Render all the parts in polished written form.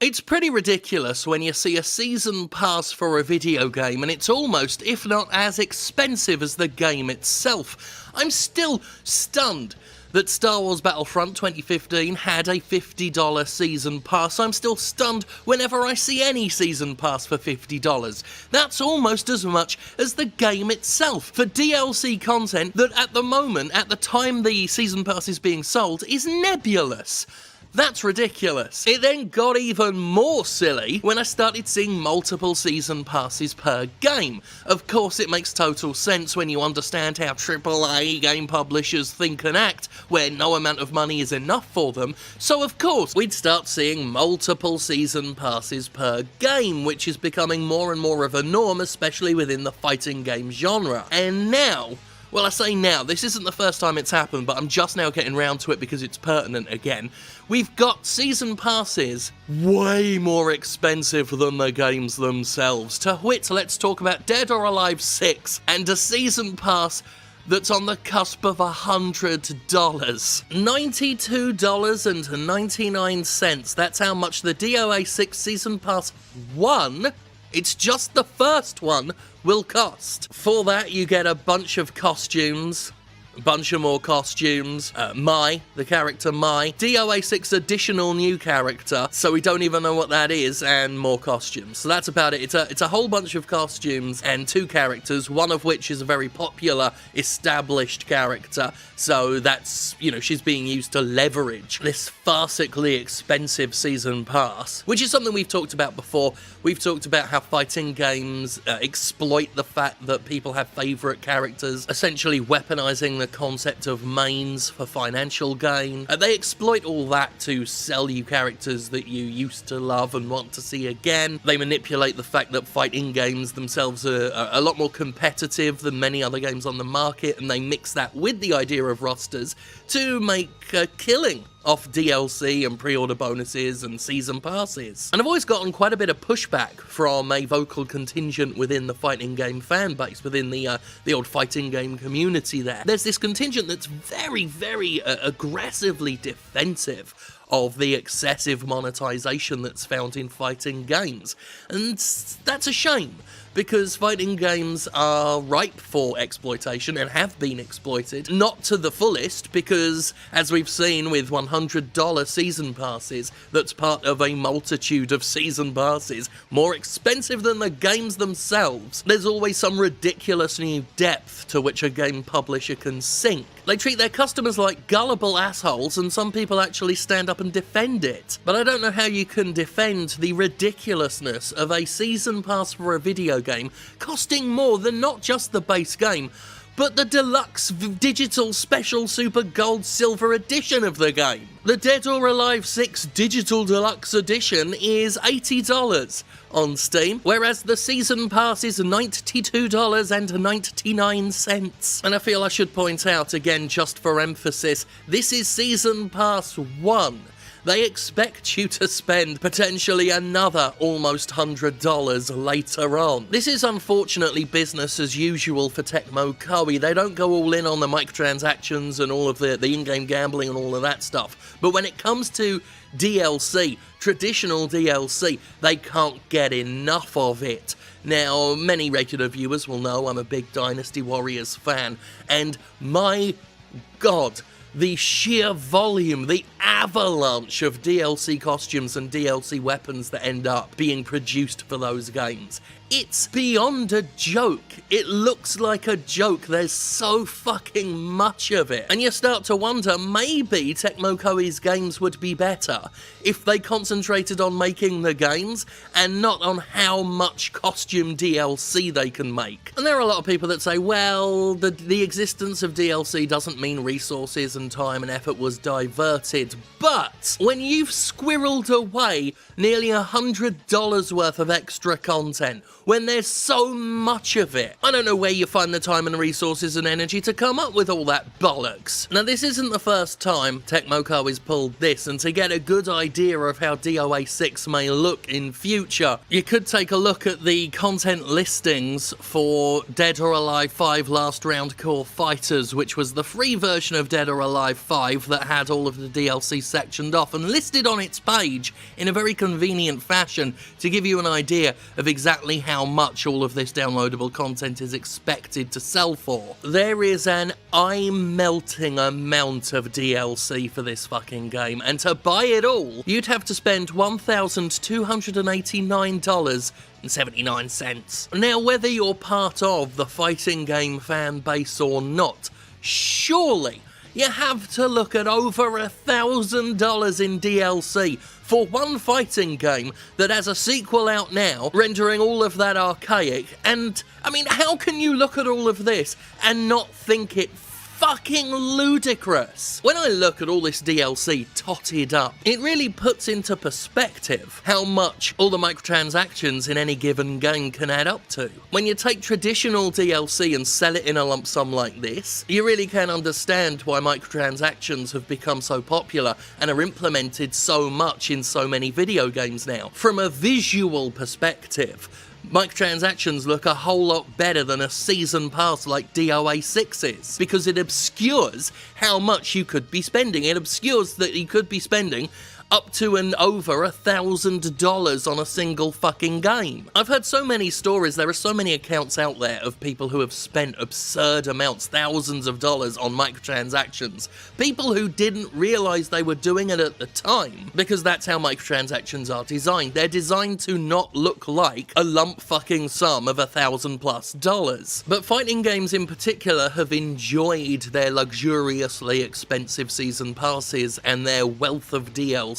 It's pretty ridiculous when you see a season pass for a video game and it's almost, if not as expensive as the game itself. I'm still stunned that Star Wars Battlefront 2015 had a $50 season pass. I'm still stunned whenever I see any season pass for $50. That's almost as much as the game itself for DLC content that at the moment, at the time the season pass is being sold, is nebulous. That's ridiculous. It then got even more silly when I started seeing multiple season passes per game. Of course, it makes total sense when you understand how AAA game publishers think and act, where no amount of money is enough for them. So of course, we'd start seeing multiple season passes per game, which is becoming more and more of a norm, especially within the fighting game genre. And now, well, I say now, this isn't the first time it's happened, but I'm just now getting round to it because it's pertinent again. We've got season passes way more expensive than the games themselves. To wit, let's talk about Dead or Alive 6 and a season pass that's on the cusp of $100. $92.99, that's how much the DOA 6 Season Pass 1, it's just the first one, will cost. For that, you get a bunch of costumes, a bunch of more costumes, the character Mai, DOA 6 additional new character, so we don't even know what that is, and more costumes. So that's about it. It's a whole bunch of costumes and 2 characters, one of which is a very popular, established character, so that's, you know, she's being used to leverage this farcically expensive season pass, which is something we've talked about before. We've talked about how fighting games exploit the fact that people have favourite characters, essentially weaponizing the concept of mains for financial gain. They exploit all that to sell you characters that you used to love and want to see again. They manipulate the fact that fighting games themselves are a lot more competitive than many other games on the market, and they mix that with the idea of rosters to make a killing off DLC and pre-order bonuses and season passes. And I've always gotten quite a bit of pushback from a vocal contingent within the fighting game fan base, within the old fighting game community there. There's this contingent that's very, very aggressively defensive of the excessive monetization that's found in fighting games. And that's a shame, because fighting games are ripe for exploitation and have been exploited. Not to the fullest, because as we've seen with $100 season passes, that's part of a multitude of season passes, more expensive than the games themselves, there's always some ridiculous new depth to which a game publisher can sink. They treat their customers like gullible assholes, and some people actually stand up and defend it. But I don't know how you can defend the ridiculousness of a season pass for a video game costing more than not just the base game, but the deluxe digital special super gold silver edition of the game. The Dead or Alive 6 digital deluxe edition is $80 on Steam, whereas the season pass is $92.99. And I feel I should point out again, just for emphasis, this is season pass 1. They expect you to spend potentially another almost $100 later on. This is unfortunately business as usual for Tecmo Koei. They don't go all in on the microtransactions and all of the in-game gambling and all of that stuff. But when it comes to DLC, traditional DLC, they can't get enough of it. Now, many regular viewers will know I'm a big Dynasty Warriors fan, and my God, the sheer volume, the avalanche of DLC costumes and DLC weapons that end up being produced for those games. It's beyond a joke. It looks like a joke. There's so fucking much of it. And you start to wonder, maybe Tecmo Koei's games would be better if they concentrated on making the games and not on how much costume DLC they can make. And there are a lot of people that say, well, the existence of DLC doesn't mean resources and time and effort was diverted. But when you've squirreled away nearly $100 worth of extra content, when there's so much of it? I don't know where you find the time and resources and energy to come up with all that bollocks. Now, this isn't the first time Tecmo has pulled this, and to get a good idea of how DOA 6 may look in future, you could take a look at the content listings for Dead or Alive 5 Last Round Core Fighters, which was the free version of Dead or Alive 5 that had all of the DLC sectioned off and listed on its page in a very convenient fashion to give you an idea of exactly how much all of this downloadable content is expected to sell for. There is an eye-melting amount of DLC for this fucking game, and to buy it all, you'd have to spend $1,289.79. Now, whether you're part of the fighting game fan base or not, surely you have to look at over $1,000 in DLC for one fighting game that has a sequel out now, rendering all of that archaic. And, I mean, how can you look at all of this and not think it fucking ludicrous? When I look at all this DLC totted up, it really puts into perspective how much all the microtransactions in any given game can add up to. When you take traditional DLC and sell it in a lump sum like this, you really can understand why microtransactions have become so popular and are implemented so much in so many video games now. From a visual perspective, microtransactions look a whole lot better than a season pass like DOA 6's, because it obscures how much you could be spending. It obscures that you could be spending up to and over $1,000 on a single fucking game. I've heard so many stories, there are so many accounts out there of people who have spent absurd amounts, thousands of dollars on microtransactions. People who didn't realise they were doing it at the time, because that's how microtransactions are designed. They're designed to not look like a lump fucking sum of $1,000+. But fighting games in particular have enjoyed their luxuriously expensive season passes and their wealth of DLC.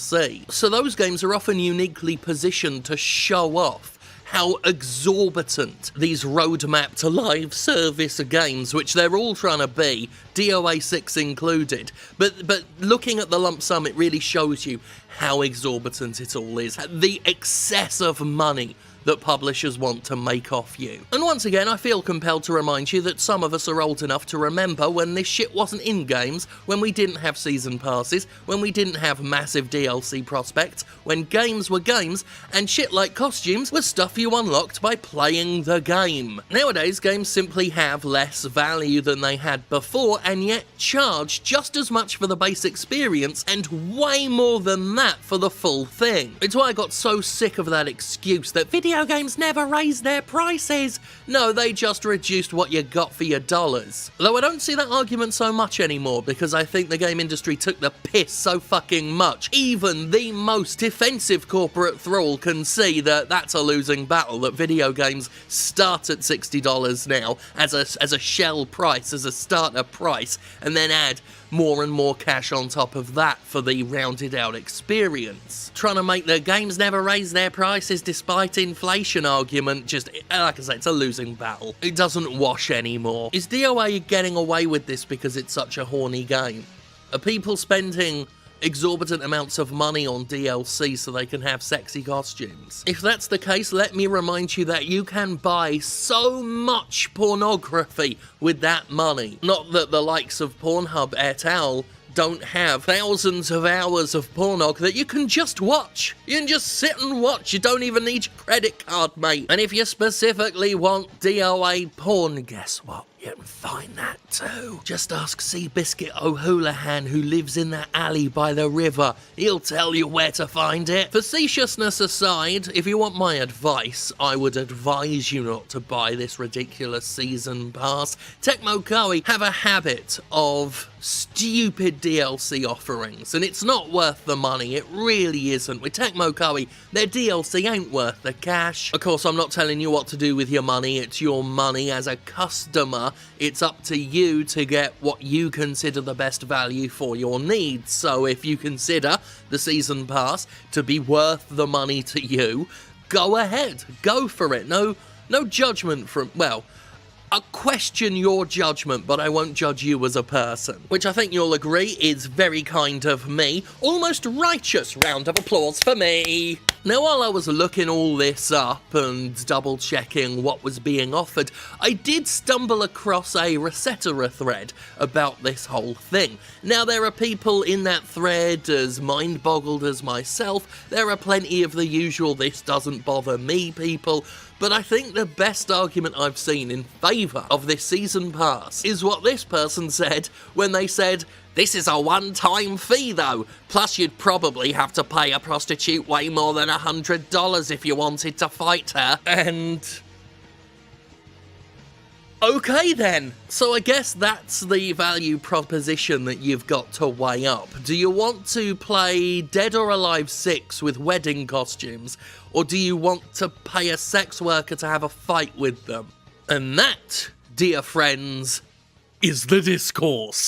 So those games are often uniquely positioned to show off how exorbitant these roadmap to live service games, which they're all trying to be, DOA 6 included, but looking at the lump sum, it really shows you how exorbitant it all is, the excess of money that publishers want to make off you. And once again, I feel compelled to remind you that some of us are old enough to remember when this shit wasn't in games, when we didn't have season passes, when we didn't have massive DLC prospects, when games were games, and shit like costumes was stuff you unlocked by playing the game. Nowadays, games simply have less value than they had before, and yet charge just as much for the base experience, and way more than that for the full thing. It's why I got so sick of that excuse that video games never raised their prices. No, they just reduced what you got for your dollars. Though I don't see that argument so much anymore, because I think the game industry took the piss so fucking much. Even the most defensive corporate thrall can see that that's a losing battle, that video games start at $60 now as a shell price, as a starter price, and then add more and more cash on top of that for the rounded out experience. Trying to make the games never raise their prices despite inflation argument, just, like I say, it's a losing battle. It doesn't wash anymore. Is DOA getting away with this because it's such a horny game? Are people spending exorbitant amounts of money on DLC so they can have sexy costumes? If that's the case, let me remind you that you can buy so much pornography with that money. Not that the likes of Pornhub et al. Don't have thousands of hours of pornog that you can just watch. You can just sit and watch. You don't even need your credit card, mate. And if you specifically want DOA porn, guess what? You can find that too. Just ask Seabiscuit O'Houlihan, who lives in that alley by the river. He'll tell you where to find it. Facetiousness aside, if you want my advice, I would advise you not to buy this ridiculous season pass. Tecmo Koei have a habit of stupid DLC offerings, and it's not worth the money. It really isn't. With Tecmo Koei, their DLC ain't worth the cash. Of course, I'm not telling you what to do with your money. It's your money. As a customer, it's up to you to get what you consider the best value for your needs. So if you consider the season pass to be worth the money to you, go ahead, go for it. No judgment from, well, I'll question your judgment, but I won't judge you as a person. Which I think you'll agree is very kind of me. Almost righteous round of applause for me. Now, while I was looking all this up and double-checking what was being offered, I did stumble across a Resetera thread about this whole thing. Now, there are people in that thread as mind-boggled as myself. There are plenty of the usual "this doesn't bother me" people, but I think the best argument I've seen in favour of this season pass is what this person said when they said, "This is a one-time fee though, plus you'd probably have to pay a prostitute way more than $100 if you wanted to fight her," and... okay then. So I guess that's the value proposition that you've got to weigh up. Do you want to play Dead or Alive 6 with wedding costumes, or do you want to pay a sex worker to have a fight with them? And that, dear friends, is the discourse.